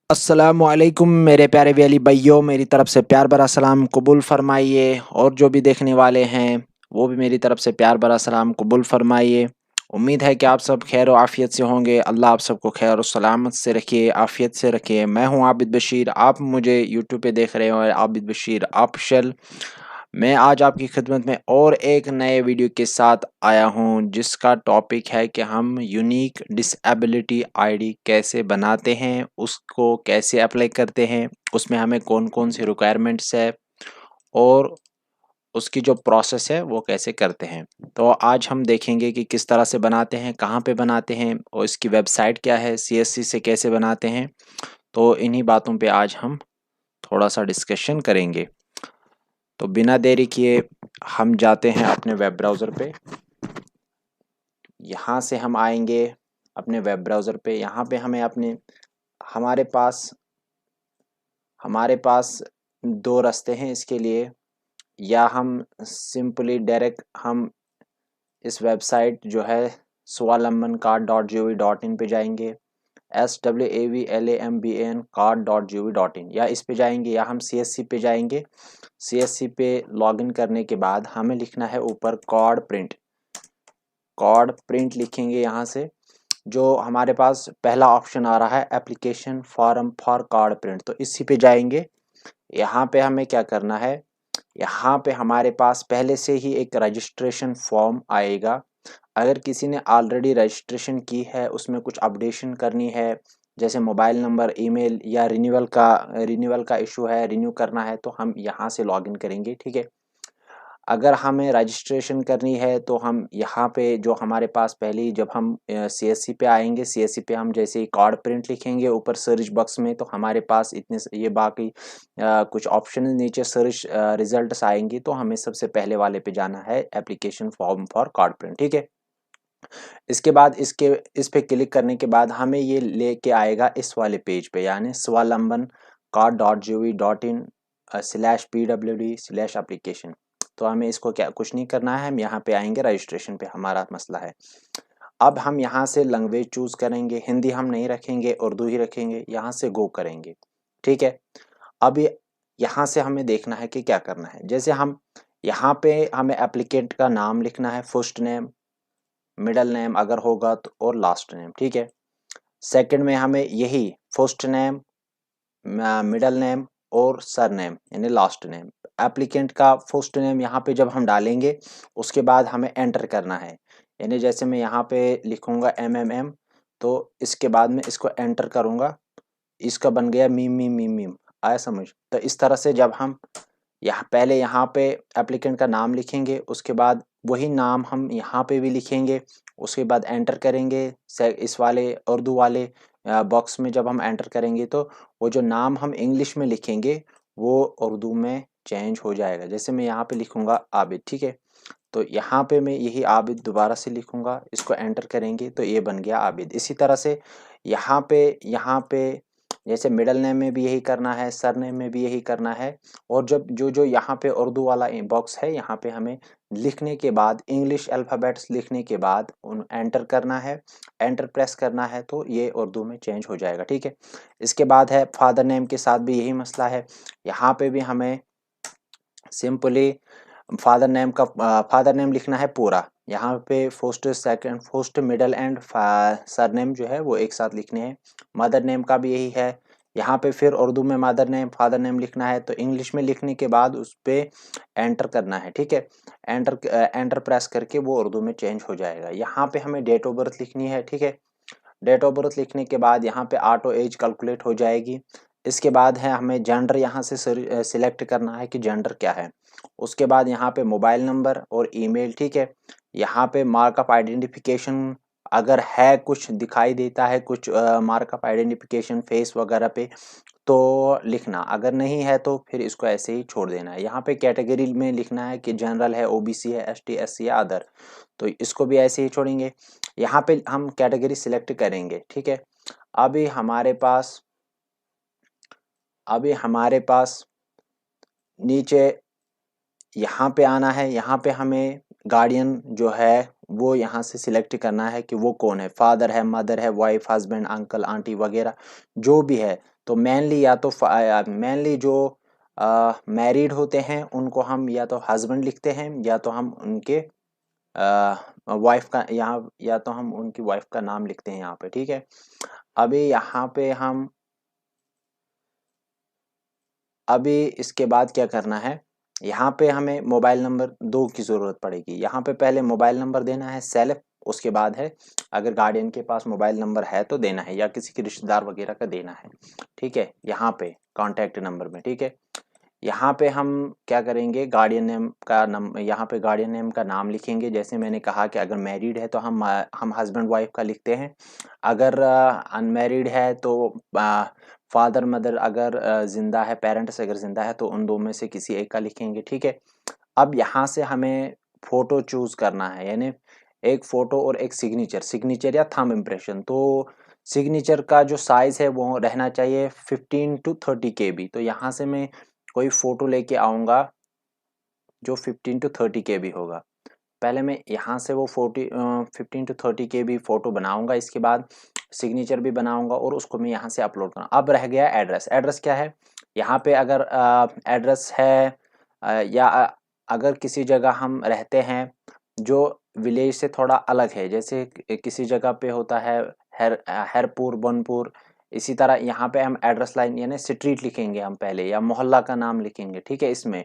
अस्सलामुअलैकुम मेरे प्यारे व्याली भाइयों, मेरी तरफ से प्यार भरा सलाम कबूल फरमाइए और जो भी देखने वाले हैं वो भी मेरी तरफ से प्यार भरा सलाम कबूल फरमाइए। उम्मीद है कि आप सब खैर और आफ़ियत से होंगे। अल्लाह आप सबको खैर और सलामत से रखिए, आफ़ियत से रखिए। मैं हूं आबिद बशीर, आप मुझे यूट्यूब पे देख रहे हो आबिद बशीर ऑफिशियल। मैं आज आपकी खिदमत में और एक नए वीडियो के साथ आया हूं जिसका टॉपिक है कि हम यूनिक डिसेबिलिटी आईडी कैसे बनाते हैं, उसको कैसे अप्लाई करते हैं, उसमें हमें कौन कौन सी रिक्वायरमेंट्स है और उसकी जो प्रोसेस है वो कैसे करते हैं। तो आज हम देखेंगे कि किस तरह से बनाते हैं, कहाँ पे बनाते हैं और इसकी वेबसाइट क्या है, सीएससी से कैसे बनाते हैं। तो इन्हीं बातों पे आज हम थोड़ा सा डिस्कशन करेंगे। तो बिना देरी किए हम जाते हैं अपने वेब ब्राउज़र पे। यहाँ से हम आएंगे अपने वेब ब्राउज़र पे। यहाँ पे हमें अपने हमारे पास हमारे पास दो रास्ते हैं इसके लिए। या हम सिंपली डायरेक्ट हम इस वेबसाइट जो है swallambans.card.gov.in पे जाएंगे। SWAVLAMBAN card.gov.in या इस पे जाएंगे या हम CSC पे जाएंगे। CSC पे लॉगिन करने के बाद हमें लिखना है ऊपर कॉर्ड प्रिंट लिखेंगे। यहाँ से जो हमारे पास पहला ऑप्शन आ रहा है application form for card print, तो इसी पे जाएंगे। यहाँ पे हमें क्या करना है, यहाँ पे हमारे पास पहले से ही एक रजिस्ट्रेशन फॉर्म आएगा। अगर किसी ने ऑलरेडी रजिस्ट्रेशन की है, उसमें कुछ अपडेशन करनी है जैसे मोबाइल नंबर, ईमेल या रिन्यूअल का इशू है, रिन्यू करना है, तो हम यहाँ से लॉगिन करेंगे। ठीक है। अगर हमें रजिस्ट्रेशन करनी है तो हम यहाँ पे जो हमारे पास पहले ही जब हम CSC पे आएंगे, CSC पे हम जैसे ही कार्ड प्रिंट लिखेंगे ऊपर सर्च बॉक्स में, तो हमारे पास इतने ये बाकी कुछ ऑप्शन नीचे सर्च रिजल्ट्स आएंगी। तो हमें सबसे पहले वाले पे जाना है application form for card print. ठीक है। इसके बाद इस पे क्लिक करने के बाद हमें ये लेके आएगा इस वाले पेज पे, यानी swallambans.gov.in/pwd/application। तो हमें इसको क्या कुछ नहीं करना है, हम यहाँ पे आएंगे, रजिस्ट्रेशन पे हमारा मसला है। अब हम यहाँ से लैंग्वेज चूज करेंगे, हिंदी हम नहीं रखेंगे, उर्दू ही रखेंगे। यहाँ से गो करेंगे। ठीक है। अब यहाँ से हमें देखना है कि क्या करना है। जैसे हम यहाँ पे हमें एप्लीकेंट का नाम लिखना है, फर्स्ट नेम, मिडल नेम अगर होगा तो, और लास्ट नेम। ठीक है। सेकंड में हमें यही फर्स्ट नेम, मिडल नेम और सर नेम यानी लास्ट नेम। एप्लीकेंट का फर्स्ट नेम यहाँ पे जब हम डालेंगे उसके बाद हमें एंटर करना है। यानी जैसे मैं यहाँ पे लिखूंगा MMM, तो इसके बाद में इसको एंटर करूंगा, इसका बन गया मीम मीम मीम मीम। आया समझ। तो इस तरह से जब हम पहले यहाँ पे एप्लीकेंट का नाम लिखेंगे, उसके बाद वही नाम हम यहाँ पे भी लिखेंगे, उसके बाद एंटर करेंगे इस वाले उर्दू वाले बॉक्स में। जब हम एंटर करेंगे तो वो जो नाम हम इंग्लिश में लिखेंगे वो उर्दू में चेंज हो जाएगा। जैसे मैं यहाँ पे लिखूंगा आबिद। ठीक है। तो यहाँ पे मैं यही आबिद दोबारा से लिखूंगा, इसको एंटर करेंगे तो ये बन गया आबिद। इसी तरह से यहाँ पे जैसे मिडल नेम में भी यही करना है, सर नेम में भी यही करना है। और जब जो जो यहाँ पे उर्दू वाला बॉक्स है, यहाँ पे हमें लिखने के बाद इंग्लिश अल्फ़ाबेट्स लिखने के बाद उन एंटर करना है, एंटर प्रेस करना है, तो ये उर्दू में चेंज हो जाएगा। ठीक है। इसके बाद है फादर नेम के साथ भी यही मसला है। यहाँ पे भी हमें सिंपली फादर नेम लिखना है पूरा। यहाँ पे first second first middle and sir name जो है वो एक साथ लिखने हैं। मदर नेम का भी यही है। यहाँ पे फिर उर्दू में मदर नेम फादर नेम लिखना है, तो इंग्लिश में लिखने के बाद उस पे एंटर करना है। ठीक है। एंटर प्रेस करके वो उर्दू में चेंज हो जाएगा। यहाँ पे हमें डेट ऑफ बर्थ लिखनी है। ठीक है। डेट ऑफ बर्थ लिखने के बाद यहाँ पे ऑटो एज कैलकुलेट हो जाएगी। इसके बाद है हमें जेंडर यहाँ से सिलेक्ट करना है कि जेंडर क्या है। उसके बाद यहाँ पे मोबाइल नंबर और ईमेल। ठीक है। यहाँ पे मार्कअप आइडेंटिफिकेशन अगर है, कुछ दिखाई देता है कुछ मार्कअप आइडेंटिफिकेशन फेस वगैरह पे, तो लिखना। अगर नहीं है तो फिर इसको ऐसे ही छोड़ देना है। यहाँ पे कैटेगरी में लिखना है कि जनरल है, ओबीसी है, एसटी एससी या अदर, तो इसको भी ऐसे ही छोड़ेंगे। यहाँ पे हम कैटेगरी सिलेक्ट करेंगे। ठीक है। अभी हमारे पास अभी हमारे पास नीचे यहाँ पे आना है। यहाँ पे हमें गार्डियन जो है वो यहाँ से सिलेक्ट करना है कि वो कौन है, फादर है, मदर है, वाइफ, हस्बैंड, अंकल, आंटी वगैरह जो भी है। तो मेनली जो मैरिड होते हैं उनको हम या तो हस्बैंड लिखते हैं या तो हम उनके वाइफ का यहाँ या तो हम उनकी वाइफ का नाम लिखते हैं यहाँ पे, ठीक है। अभी इसके बाद क्या करना है, यहाँ पे हमें मोबाइल नंबर 2 की ज़रूरत पड़ेगी। यहाँ पे पहले मोबाइल नंबर देना है सेल्फ, उसके बाद है अगर गार्डियन के पास मोबाइल नंबर है तो देना है या किसी के रिश्तेदार वगैरह का देना है, ठीक है। यहाँ पे कॉन्टैक्ट नंबर में, ठीक है। यहाँ पे हम क्या करेंगे, यहाँ पे गार्डियन नेम का नाम लिखेंगे। जैसे मैंने कहा कि अगर मैरिड है तो हम हस्बैंड वाइफ का लिखते हैं। अगर अनमैरिड है तो फादर मदर अगर जिंदा है, पेरेंट्स अगर जिंदा है तो उन दो में से किसी एक का लिखेंगे, ठीक है। अब यहाँ से हमें फोटो चूज करना है, यानी एक फोटो और एक सिग्नेचर या थंब इम्प्रेशन। तो सिग्नेचर का जो साइज है वो रहना चाहिए 15 to 30 KB। तो यहाँ से मैं कोई फोटो लेके आऊंगा जो 15 to 30 KB होगा। पहले मैं यहाँ से वो 15 to 30 KB फोटो बनाऊंगा, इसके बाद सिग्नेचर भी बनाऊंगा और उसको मैं यहाँ से अपलोड करूँगा। अब रह गया एड्रेस। एड्रेस क्या है, यहाँ पे अगर एड्रेस है या अगर किसी जगह हम रहते हैं जो विलेज से थोड़ा अलग है, जैसे किसी जगह पे होता है हरपुर, बनपुर, इसी तरह यहाँ पे हम एड्रेस लाइन यानी स्ट्रीट लिखेंगे हम पहले, या मोहल्ला का नाम लिखेंगे, ठीक है। इसमें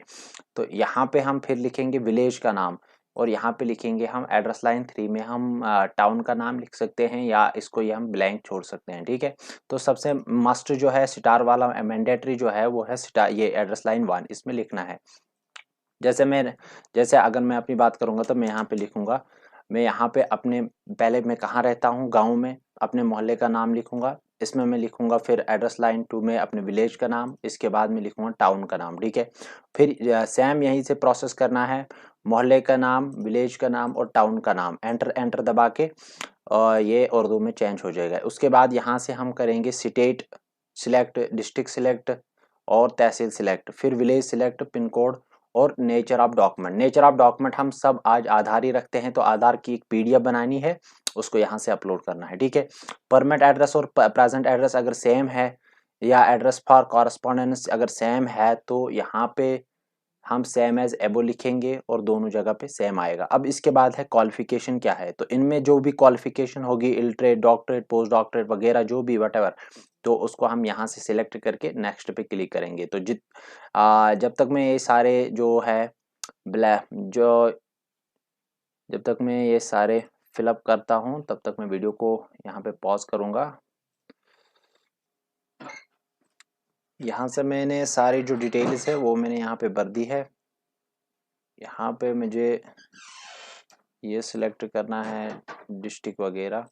तो यहाँ पे हम फिर लिखेंगे विलेज का नाम, और यहाँ पे लिखेंगे हम एड्रेस लाइन 3 में हम टाउन का नाम लिख सकते हैं, या इसको ये हम ब्लैंक छोड़ सकते हैं, ठीक है। तो सबसे मस्ट जो है स्टार वाला मैंडेटरी जो है वो है स्टार, ये एड्रेस लाइन 1 इसमें लिखना है। जैसे अगर मैं अपनी बात करूंगा तो मैं यहाँ पे लिखूंगा, मैं यहाँ पे अपने पहले मैं कहाँ रहता हूँ, गाँव में, अपने मोहल्ले का नाम लिखूंगा। इसमें मैं लिखूंगा फिर एड्रेस लाइन 2 में अपने विलेज का नाम, इसके बाद में लिखूंगा टाउन का नाम, ठीक है। फिर सेम यहीं से प्रोसेस करना है, मोहल्ले का नाम, विलेज का नाम और टाउन का नाम, एंटर एंटर दबा के और ये उर्दू में चेंज हो जाएगा। उसके बाद यहाँ से हम करेंगे स्टेट सिलेक्ट, डिस्ट्रिक्ट सिलेक्ट और तहसील सिलेक्ट, फिर विलेज सिलेक्ट, पिन कोड और nature of document. Nature of document हम सब आज आधार ही रखते हैं, तो आधार की एक PDF बनानी है, उसको यहाँ से अपलोड करना है, ठीक है। परमानेंट एड्रेस और प्रेजेंट एड्रेस अगर सेम है या एड्रेस फॉर कॉरेस्पॉन्डेंस अगर सेम है तो यहाँ पे हम सेम एज एबो लिखेंगे और दोनों जगह पे सेम आएगा। अब इसके बाद है क्वालिफिकेशन क्या है, तो इनमें जो भी क्वालिफिकेशन होगी, इलट्रेट, डॉक्टरेट, पोस्ट डॉक्टरेट वगैरह जो भी वटेवर, तो उसको हम यहाँ से सिलेक्ट करके नेक्स्ट पे क्लिक करेंगे। तो जब तक मैं ये सारे जो है ब्लैक जो जब तक मैं ये सारे फिलअप करता हूँ तब तक मैं वीडियो को यहाँ पे पॉज करूँगा। यहाँ से मैंने सारी जो डिटेल्स है वो मैंने यहाँ पे भर दी है। यहाँ पे मुझे ये सिलेक्ट करना है डिस्ट्रिक्ट वगैरह,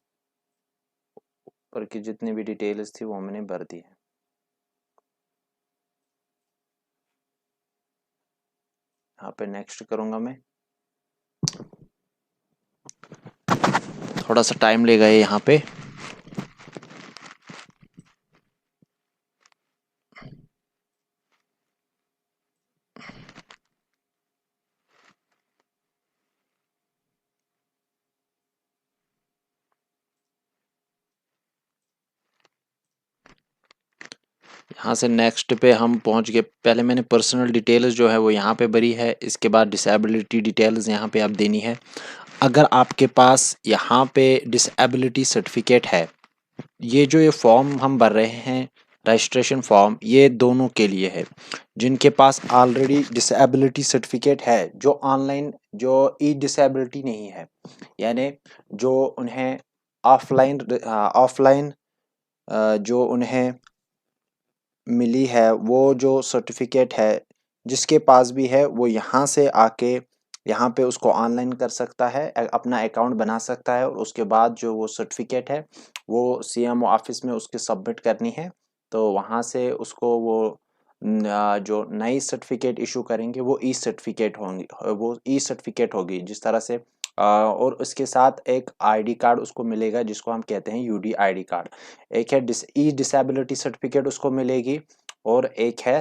ऊपर की जितनी भी डिटेल्स थी वो मैंने भर दी है। यहाँ पे नेक्स्ट करूँगा मैं, थोड़ा सा टाइम लेगा ये यहाँ पे। यहाँ से नेक्स्ट पे हम पहुँच गए। पहले मैंने पर्सनल डिटेल्स जो है वो यहाँ पे भरी है, इसके बाद डिसेबिलिटी डिटेल्स यहाँ पे आप देनी है। अगर आपके पास यहाँ पे डिसेबिलिटी सर्टिफिकेट है, ये जो ये फॉर्म हम भर रहे हैं रजिस्ट्रेशन फॉर्म, ये दोनों के लिए है। जिनके पास ऑलरेडी डिसेबिलिटी सर्टिफिकेट है, जो ऑनलाइन जो ई डिसेबिलिटी नहीं है, यानी जो उन्हें ऑफलाइन जो उन्हें मिली है, वो जो सर्टिफिकेट है, जिसके पास भी है वो यहाँ से आके यहाँ पे उसको ऑनलाइन कर सकता है, अपना अकाउंट बना सकता है, और उसके बाद जो वो सर्टिफिकेट है वो CMO ऑफिस में उसकी सबमिट करनी है। तो वहाँ से उसको वो जो नई सर्टिफिकेट इशू करेंगे वो ई सर्टिफिकेट होंगी, वो ई सर्टिफिकेट होगी जिस तरह से और उसके साथ एक ID कार्ड उसको मिलेगा जिसको हम कहते हैं UD ID कार्ड। एक है ई डिसेबिलिटी सर्टिफिकेट उसको मिलेगी, और एक है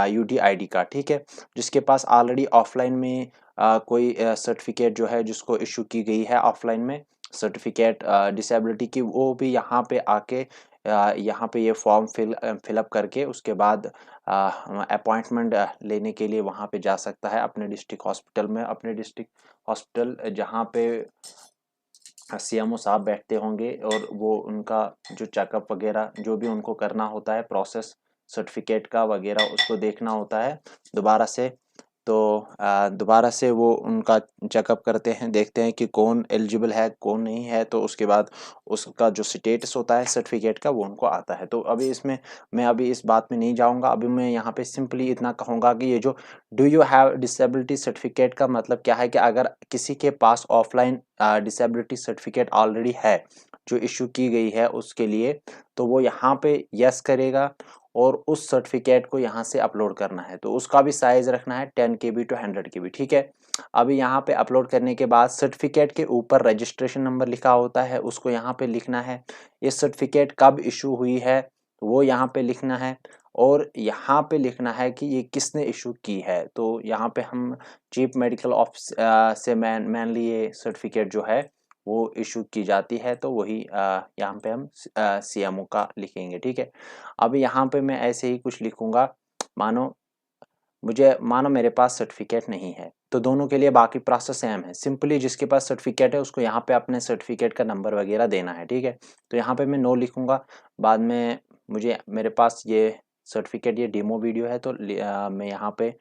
UD ID कार्ड, ठीक है। जिसके पास ऑलरेडी ऑफलाइन में कोई सर्टिफिकेट जो है जिसको इशू की गई है ऑफलाइन में सर्टिफिकेट डिसेबिलिटी की, वो भी यहाँ पे आके यहाँ पे ये फॉर्म फिलअप करके उसके बाद अपॉइंटमेंट लेने के लिए वहाँ पे जा सकता है अपने डिस्ट्रिक्ट हॉस्पिटल में। अपने डिस्ट्रिक्ट हॉस्पिटल जहाँ पे सीएमओ साहब बैठते होंगे और वो उनका जो चेकअप वगैरह जो भी उनको करना होता है प्रोसेस सर्टिफिकेट का वगैरह उसको देखना होता है दोबारा से। तो दोबारा से वो उनका चेकअप करते हैं, देखते हैं कि कौन एलिजिबल है कौन नहीं है, तो उसके बाद उसका जो स्टेटस होता है सर्टिफिकेट का वो उनको आता है। तो अभी इसमें मैं अभी इस बात में नहीं जाऊंगा। अभी मैं यहाँ पे सिंपली इतना कहूँगा कि ये जो do you have disability certificate का मतलब क्या है कि अगर किसी के पास ऑफलाइन डिसेबिलिटी सर्टिफिकेट ऑलरेडी है जो इशू की गई है उसके लिए, तो वो यहाँ पे यस करेगा और उस सर्टिफिकेट को यहाँ से अपलोड करना है। तो उसका भी साइज रखना है 10 KB to 100 KB, ठीक है। अभी यहाँ पे अपलोड करने के बाद सर्टिफिकेट के ऊपर रजिस्ट्रेशन नंबर लिखा होता है, उसको यहाँ पे लिखना है। ये सर्टिफिकेट कब इशू हुई है वो यहाँ पे लिखना है और यहाँ पे लिखना है कि ये किसने इशू की है। तो यहाँ पे हम चीफ मेडिकल ऑफिस से मेनली ये सर्टिफिकेट जो है वो इशू की जाती है, तो वही यहाँ पे हम सीएमओ का लिखेंगे, ठीक है। अब यहाँ पे मैं ऐसे ही कुछ लिखूंगा, मानो मेरे पास सर्टिफिकेट नहीं है, तो दोनों के लिए बाकी प्रोसेस सेम है। सिंपली जिसके पास सर्टिफिकेट है उसको यहाँ पे अपने सर्टिफिकेट का नंबर वगैरह देना है, ठीक है। तो यहाँ पे मैं नो लिखूंगा, बाद में मेरे पास ये सर्टिफिकेट ये डेमो वीडियो है तो मैं यहाँ पे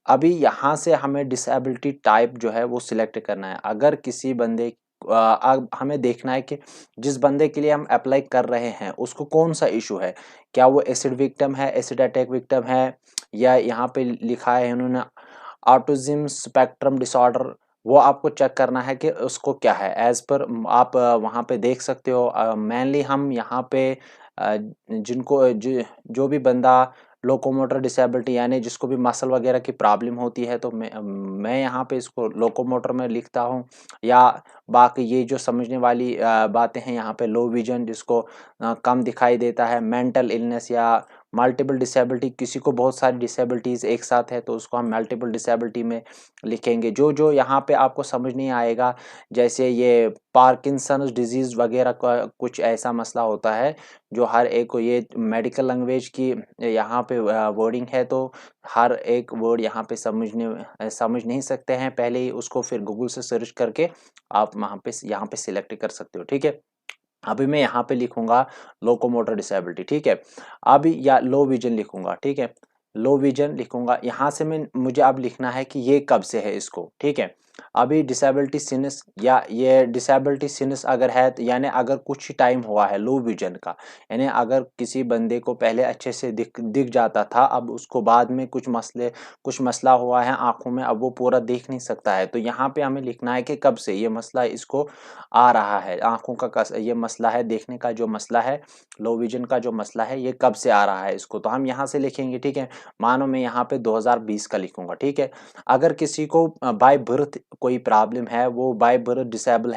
अभी यहाँ से हमें डिसेबिलिटी टाइप जो है वो सिलेक्ट करना है। अगर किसी बंदे अब हमें देखना है कि जिस बंदे के लिए हम अप्लाई कर रहे हैं उसको कौन सा इशू है, क्या वो एसिड विक्टिम है, एसिड अटैक विक्टिम है, या यहाँ पे लिखा है इन्होंने ऑटिज्म स्पेक्ट्रम डिसऑर्डर, वो आपको चेक करना है कि उसको क्या है। एज पर आप वहाँ पे देख सकते हो। मेनली हम यहाँ पे जिनको जो भी बंदा लोकोमोटर डिसेबिलिटी यानी जिसको भी मसल वगैरह की प्रॉब्लम होती है, तो मैं यहाँ पे इसको लोकोमोटर में लिखता हूँ। या बाकी ये जो समझने वाली बातें हैं यहाँ पे लो विजन जिसको कम दिखाई देता है, मेंटल इलनेस या मल्टीपल डिसेबिलिटी, किसी को बहुत सारी डिसेबिलिटीज़ एक साथ है तो उसको हम मल्टीपल डिसेबिलिटी में लिखेंगे। जो जो यहाँ पे आपको समझ नहीं आएगा, जैसे ये पार्किंसंस डिजीज़ वगैरह का कुछ ऐसा मसला होता है जो हर एक को, ये मेडिकल लैंग्वेज की यहाँ पे वर्डिंग है तो हर एक वर्ड यहाँ पे समझ नहीं सकते हैं, पहले ही उसको फिर गूगल से सर्च करके आप यहाँ पे सिलेक्ट कर सकते हो, ठीक है। अभी मैं यहाँ पे लिखूंगा लोकोमोटर डिसेबिलिटी, ठीक है। अभी या लो विजन लिखूंगा, ठीक है, लो विजन लिखूंगा। यहाँ से मुझे अब लिखना है कि ये कब से है इसको, ठीक है। अभी डिसेबिलिटी सिनस या ये डिसेबिलिटी सिनस अगर है तो यानी अगर कुछ ही टाइम हुआ है लो विजन का, यानी अगर किसी बंदे को पहले अच्छे से दिख जाता था, अब उसको बाद में कुछ मसला हुआ है आंखों में, अब वो पूरा देख नहीं सकता है, तो यहाँ पे हमें लिखना है कि कब से ये मसला इसको आ रहा है, आंखों का ये मसला है, देखने का जो मसला है, लो विजन का जो मसला है, ये कब से आ रहा है इसको, तो हम यहाँ से लिखेंगे, ठीक है। मानो मैं यहाँ पे 2020 का लिखूंगा, ठीक है। अगर किसी को बाय बर्थ कोई प्रॉब्लम है, वो बाय बर्थ डिसेबल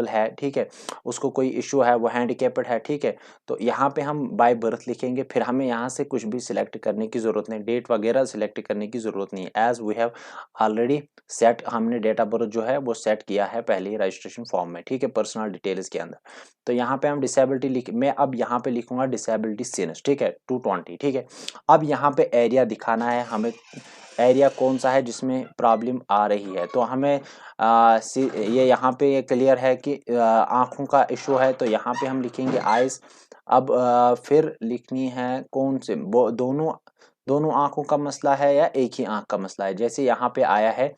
है, ठीक है, उसको कोई इशू है, वो हैंडीकैप्ड है, ठीक है, तो यहाँ पे हम बाय बर्थ लिखेंगे। फिर हमें यहाँ से कुछ भी सिलेक्ट करने की जरूरत नहीं, डेट वगैरह सिलेक्ट करने की जरूरत नहीं है, as we have already set, हमने डेट ऑफ बर्थ जो है वो सेट किया है पहले ही रजिस्ट्रेशन फॉर्म में, ठीक है, पर्सनल डिटेल्स के अंदर। तो यहाँ पे हम डिसेबिलिटी मैं अब यहाँ पे लिखूंगा डिसेबिलिटी सिनस, ठीक है, 220, ठीक है। अब यहाँ पे एरिया दिखाना है हमें, एरिया कौन सा है जिसमें प्रॉब्लम आ रही है, तो हमें ये यहाँ पे ये क्लियर है कि आँखों का इशू है, तो यहाँ पे हम लिखेंगे आइज। अब फिर लिखनी है कौन से, दोनों आंखों का मसला है या एक ही आंख का मसला है। जैसे यहाँ पे आया है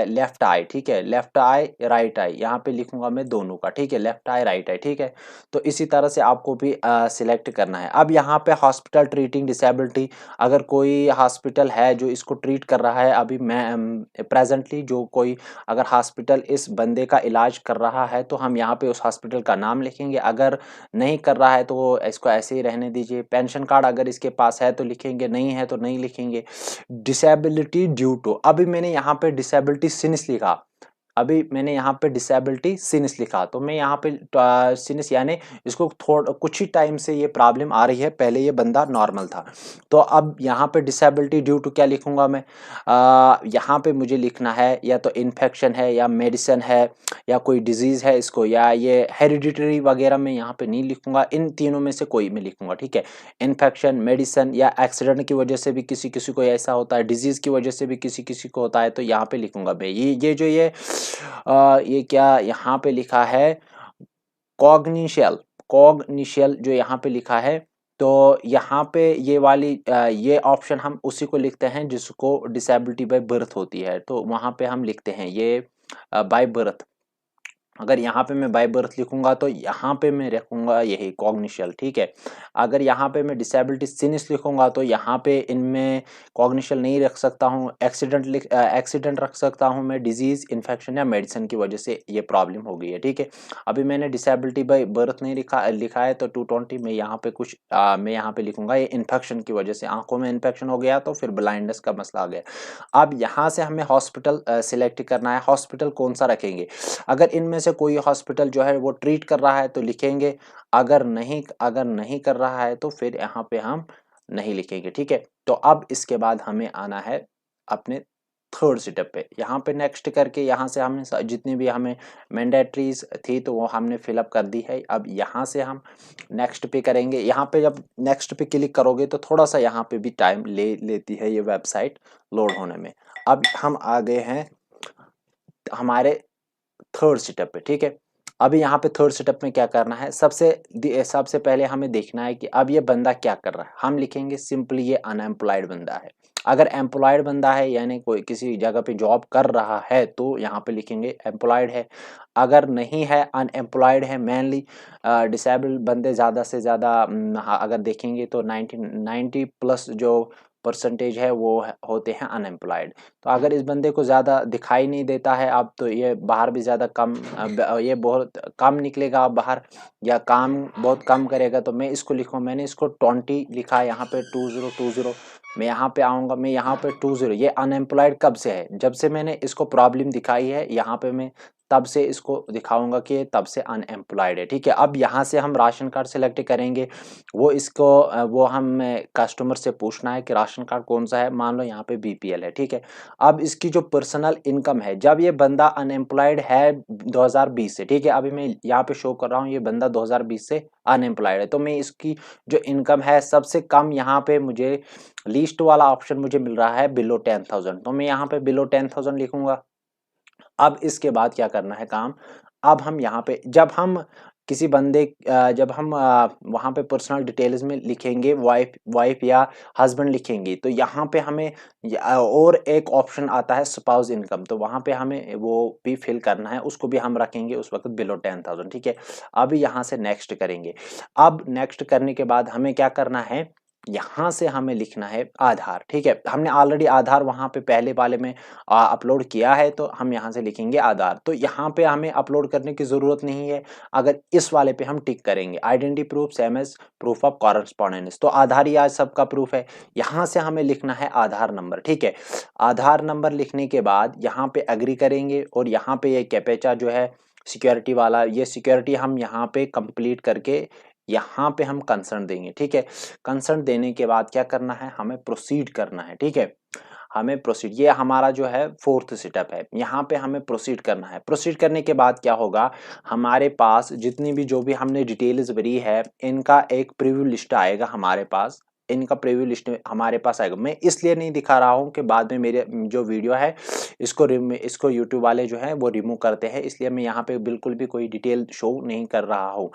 लेफ्ट आई, ठीक है, लेफ्ट आई राइट आई, यहाँ पे लिखूंगा मैं दोनों का, ठीक है, लेफ्ट आई राइट आई, ठीक है। तो इसी तरह से आपको भी सिलेक्ट करना है। अब यहाँ पे हॉस्पिटल ट्रीटिंग डिसेबिलिटी, अगर कोई हॉस्पिटल है जो इसको ट्रीट कर रहा है, अभी मैं प्रेजेंटली जो कोई अगर हॉस्पिटल इस बंदे का इलाज कर रहा है तो हम यहाँ पे उस हॉस्पिटल का नाम लिखेंगे, अगर नहीं कर रहा है तो इसको ऐसे ही रहने दीजिए। पेंशन कार्ड अगर इसके पास है तो लिखेंगे, नहीं है तो नहीं लिखेंगे। डिसेबिलिटी ड्यू टू, अभी मैंने यहाँ पे डिसेबिलिटी सिंस लिखा, अभी मैंने यहाँ पे डिसेबिलिटी सिनिस लिखा, तो मैं यहाँ पे सिनिस यानी इसको थोड़ा कुछ ही टाइम से ये प्रॉब्लम आ रही है, पहले ये बंदा नॉर्मल था। तो अब यहाँ पे डिसेबिलिटी ड्यू टू क्या लिखूंगा मैं, यहाँ पे मुझे लिखना है या तो इन्फेक्शन है या मेडिसिन है या कोई डिजीज है इसको, या ये हेरिडिटरी वगैरह मैं यहाँ पे नहीं लिखूंगा, इन तीनों में से कोई मैं लिखूंगा, ठीक है। इन्फेक्शन, मेडिसिन या एक्सीडेंट की वजह से भी किसी किसी को ऐसा होता है, डिजीज की वजह से भी किसी किसी को होता है, तो यहाँ पे लिखूंगा मैं ये जो ये क्या यहाँ पे लिखा है, कॉग्निशियल, कॉग्निशियल जो यहाँ पे लिखा है, तो यहाँ पे ये वाली ये ऑप्शन हम उसी को लिखते हैं जिसको डिसेबिलिटी बाय बर्थ होती है, तो वहां पे हम लिखते हैं ये बाय बर्थ। अगर यहाँ पे मैं बाय बर्थ लिखूंगा तो यहाँ पे मैं रखूंगा यही कॉग्निशियल, ठीक है। अगर यहाँ पे मैं डिसेबिलिटी सिनिस लिखूंगा तो यहाँ पे इनमें कॉग्निशियल नहीं रख सकता हूँ, एक्सीडेंट रख सकता हूँ मैं, डिजीज, इन्फेक्शन या मेडिसिन की वजह से ये प्रॉब्लम हो गई है, ठीक है। अभी मैंने डिसेबिलिटी बाय बर्थ नहीं लिखा है, तो 220 में यहाँ पे कुछ मैं यहाँ पे लिखूंगा ये इन्फेक्शन की वजह से आंखों में इन्फेक्शन हो गया, तो फिर ब्लाइंडनेस का मसला आ गया। अब यहाँ से हमें हॉस्पिटल सिलेक्ट करना है, हॉस्पिटल कौन सा रखेंगे। अगर इनमें से कोई हॉस्पिटल जो है वो ट्रीट कर रहा है तो लिखेंगे, अगर नहीं कर रहा है तो फिर यहाँ पे हम नहीं लिखेंगे, ठीक है। तो अब इसके बाद हमें आना है अपने थर्ड स्टेप पे, यहाँ पे नेक्स्ट करके यहाँ से हमने जितनी भी हमें मैंडेटरीज थी तो वो हमने फिलअप कर दी है। अब यहाँ से हम नेक्स्ट पे करेंगे, यहाँ पे जब नेक्स्ट पे क्लिक करोगे तो थोड़ा सा यहाँ पे भी टाइम लेती है ये वेबसाइट लोड होने में। अब हम आ गए हैं हमारे थर्ड स्टेप पे, ठीक है। अभी यहाँ पे थर्ड स्टेप में क्या करना है, सबसे पहले हमें देखना है कि अब ये बंदा क्या कर रहा है। हम लिखेंगे सिंपली ये अनएम्प्लॉयड बंदा है। अगर एम्प्लॉयड बंदा है यानी कोई किसी जगह पे जॉब कर रहा है तो यहाँ पे लिखेंगे एम्प्लॉयड है। अगर नहीं है, अनएम्प्लॉयड है, मेनली डिसेबल्ड बंदे ज़्यादा से ज़्यादा अगर देखेंगे तो 90 प्लस जो परसेंटेज है वो होते हैं अनएम्प्लॉयड। तो अगर इस बंदे को ज़्यादा दिखाई नहीं देता है अब, तो ये बाहर भी ज़्यादा कम, ये बहुत कम निकलेगा बाहर या काम बहुत कम करेगा, तो मैं इसको लिखूँ, मैंने इसको 20 लिखा है यहाँ पे 2020। मैं यहाँ पे आऊँगा, मैं यहाँ पे 20, ये अनएम्प्लॉयड कब से है, जब से मैंने इसको प्रॉब्लम दिखाई है यहाँ पे मैं तब से इसको दिखाऊंगा कि तब से अनएम्प्लॉयड है, ठीक है। अब यहाँ से हम राशन कार्ड सेलेक्ट करेंगे, वो हम कस्टमर से पूछना है कि राशन कार्ड कौन सा है, मान लो यहाँ पे बीपीएल है, ठीक है। अब इसकी जो पर्सनल इनकम है, जब ये बंदा अनएम्प्लॉयड है 2020 से, ठीक है, अभी मैं यहाँ पे शो कर रहा हूँ ये बंदा 2020 से अनएम्प्लॉयड है, तो मैं इसकी जो इनकम है सबसे कम यहाँ पे मुझे लीस्ट वाला ऑप्शन मुझे मिल रहा है बिलो 10,000, तो मैं यहाँ पे बिलो 10,000 लिखूंगा। अब इसके बाद क्या करना है काम, अब हम यहाँ पे जब हम किसी बंदे जब हम वहाँ पे पर्सनल डिटेल्स में लिखेंगे वाइफ या हस्बैंड लिखेंगे, तो यहाँ पे हमें और एक ऑप्शन आता है स्पाउस इनकम, तो वहाँ पे हमें वो भी फिल करना है, उसको भी हम रखेंगे उस वक्त बिलो 10,000, ठीक है। अब यहाँ से नेक्स्ट करेंगे। अब नेक्स्ट करने के बाद हमें क्या करना है, यहाँ से हमें लिखना है आधार, ठीक है। हमने ऑलरेडी आधार वहाँ पे पहले वाले में अपलोड किया है, तो हम यहाँ से लिखेंगे आधार। तो यहाँ पे हमें अपलोड करने की ज़रूरत नहीं है, अगर इस वाले पे हम टिक करेंगे identity proof same as proof of correspondence, तो आधार ही आज सबका प्रूफ है। यहाँ से हमें लिखना है आधार नंबर, ठीक है। आधार नंबर लिखने के बाद यहाँ पे एग्री करेंगे और यहाँ पे ये कैपेचा जो है सिक्योरिटी वाला, ये सिक्योरिटी हम यहाँ पे कंप्लीट करके यहाँ पे हम कंसर्न देंगे, ठीक है। कंसर्न देने के बाद क्या करना है, हमें प्रोसीड करना है, ठीक है। हमें प्रोसीड, ये हमारा जो है फोर्थ स्टेप है, यहाँ पे हमें प्रोसीड करना है। प्रोसीड करने के बाद क्या होगा, हमारे पास जितनी भी जो भी हमने डिटेल्स भरी है इनका एक प्रीव्यू लिस्ट आएगा हमारे पास, इनका प्रीव्यू लिस्ट हमारे पास आएगा। मैं इसलिए नहीं दिखा रहा हूँ कि बाद में मेरे जो वीडियो है इसको यूट्यूब वाले जो है वो रिमूव करते हैं, इसलिए मैं यहाँ पे बिल्कुल भी कोई डिटेल शो नहीं कर रहा हूँ।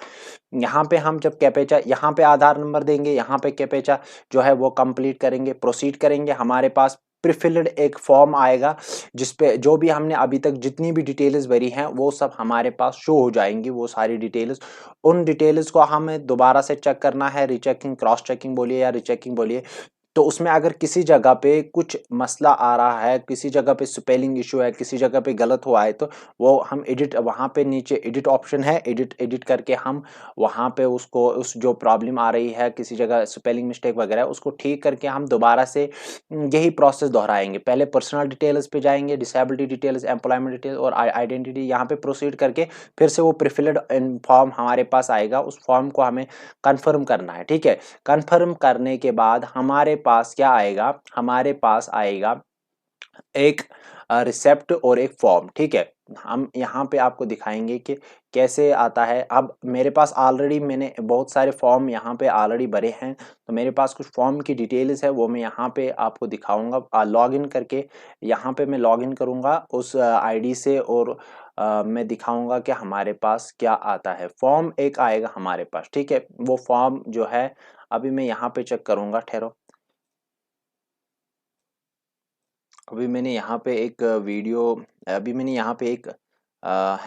यहाँ पे हम जब कैपेचा, यहाँ पे आधार नंबर देंगे, यहाँ पे कैपेचा जो है वो कंप्लीट करेंगे, प्रोसीड करेंगे, हमारे पास प्रीफिल्ड एक फॉर्म आएगा जिसपे जो भी हमने अभी तक जितनी भी डिटेल्स भरी हैं वो सब हमारे पास शो हो जाएंगी, वो सारी डिटेल्स। उन डिटेल्स को हमें दोबारा से चेक करना है, रीचेकिंग, क्रॉस चेकिंग बोलिए या रीचेकिंग बोलिए, तो उसमें अगर किसी जगह पे कुछ मसला आ रहा है, किसी जगह पे स्पेलिंग इशू है, किसी जगह पे गलत हुआ है, तो वो हम एडिट, वहाँ पे नीचे एडिट ऑप्शन है, एडिट एडिट करके हम वहाँ पे उसको, उस जो प्रॉब्लम आ रही है किसी जगह स्पेलिंग मिस्टेक वगैरह, उसको ठीक करके हम दोबारा से यही प्रोसेस दोहराएंगे। पहले पर्सनल डिटेल्स पे जाएंगे, डिसेबिलिटी डिटेल्स, एम्प्लॉयमेंट डिटेल्स और आइडेंटिटी, यहाँ पे प्रोसीड करके फिर से वो प्रीफिल्ड फॉर्म हमारे पास आएगा, उस फॉर्म को हमें कंफर्म करना है। ठीक है, कंफर्म करने के बाद हमारे पास क्या आएगा, हमारे पास आएगा एक रिसेप्ट और एक फॉर्म। ठीक है, हम यहाँ पे आपको दिखाएंगे कि कैसे आता है। अब मेरे पास ऑलरेडी मैंने बहुत सारे फॉर्म यहाँ पे ऑलरेडी भरे हैं, तो मेरे पास कुछ फॉर्म की डिटेल्स है, वो मैं यहाँ पे आपको दिखाऊंगा। लॉगिन करके यहाँ पे मैं लॉगिन करूँगा उस आईडी से, और मैं दिखाऊंगा कि हमारे पास क्या आता है। फॉर्म एक आएगा हमारे पास। ठीक है, वो फॉर्म जो है अभी मैं यहाँ पे चेक करूँगा, ठहरो। अभी मैंने यहाँ पे एक वीडियो, अभी मैंने यहाँ पे एक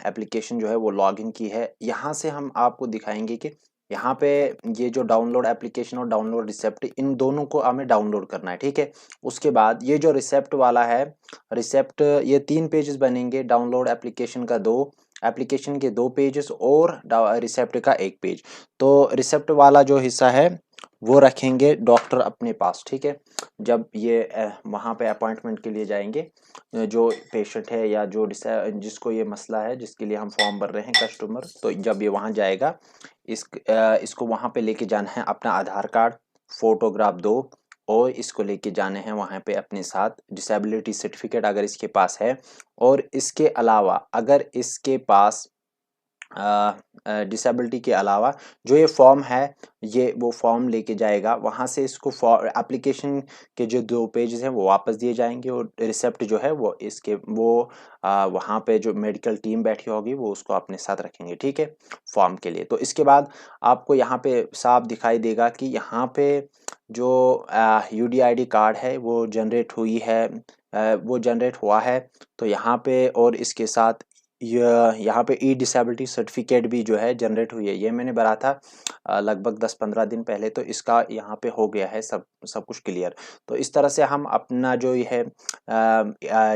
एप्लीकेशन जो है वो लॉगिन की है। यहाँ से हम आपको दिखाएंगे कि यहाँ पे ये जो डाउनलोड एप्लीकेशन और डाउनलोड रिसेप्ट, इन दोनों को हमें डाउनलोड करना है। ठीक है, उसके बाद ये जो रिसेप्ट वाला है, रिसेप्ट, ये 3 पेजेस बनेंगे। डाउनलोड एप्लीकेशन का 2, एप्लीकेशन के 2 पेजेस और रिसेप्ट का 1 पेज। तो रिसेप्ट वाला जो हिस्सा है वो रखेंगे डॉक्टर अपने पास। ठीक है, जब ये वहाँ पे अपॉइंटमेंट के लिए जाएंगे, जो पेशेंट है या जो जिसको ये मसला है, जिसके लिए हम फॉर्म भर रहे हैं कस्टमर, तो जब ये वहाँ जाएगा, इसको वहाँ पे लेके जाना है अपना आधार कार्ड, फोटोग्राफ 2, और इसको लेके जाने हैं वहाँ पे अपने साथ डिसेबिलिटी सर्टिफिकेट अगर इसके पास है, और इसके अलावा अगर इसके पास डिसेबिलिटी के अलावा जो ये फॉर्म है, ये वो फॉर्म लेके जाएगा वहाँ से। इसको एप्लीकेशन के जो 2 पेजेस हैं वो वापस दिए जाएंगे, और रिसेप्ट जो है वो इसके वो वहाँ पे जो मेडिकल टीम बैठी होगी वो उसको अपने साथ रखेंगे। ठीक है, फॉर्म के लिए। तो इसके बाद आपको यहाँ पे साफ दिखाई देगा कि यहाँ पे जो UDID कार्ड है वो जनरेट हुई है, वो जनरेट हुआ है। तो यहाँ पे और इसके साथ यहाँ पे ई डिसेबिलिटी सर्टिफिकेट भी जो है जनरेट हुई है। ये मैंने भरा था लगभग 10-15 दिन पहले, तो इसका यहाँ पे हो गया है सब सब कुछ क्लियर। तो इस तरह से हम अपना जो ये है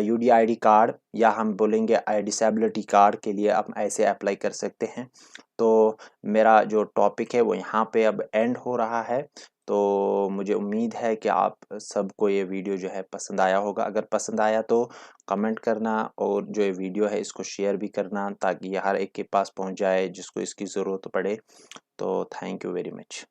UDID कार्ड, या हम बोलेंगे डिसेबिलिटी कार्ड के लिए हम ऐसे अप्लाई कर सकते हैं। तो मेरा जो टॉपिक है वो यहाँ पे अब एंड हो रहा है। तो मुझे उम्मीद है कि आप सबको ये वीडियो जो है पसंद आया होगा। अगर पसंद आया तो कमेंट करना, और जो ये वीडियो है इसको शेयर भी करना, ताकि ये हर एक के पास पहुंच जाए जिसको इसकी ज़रूरत पड़े। तो थैंक यू वेरी मच।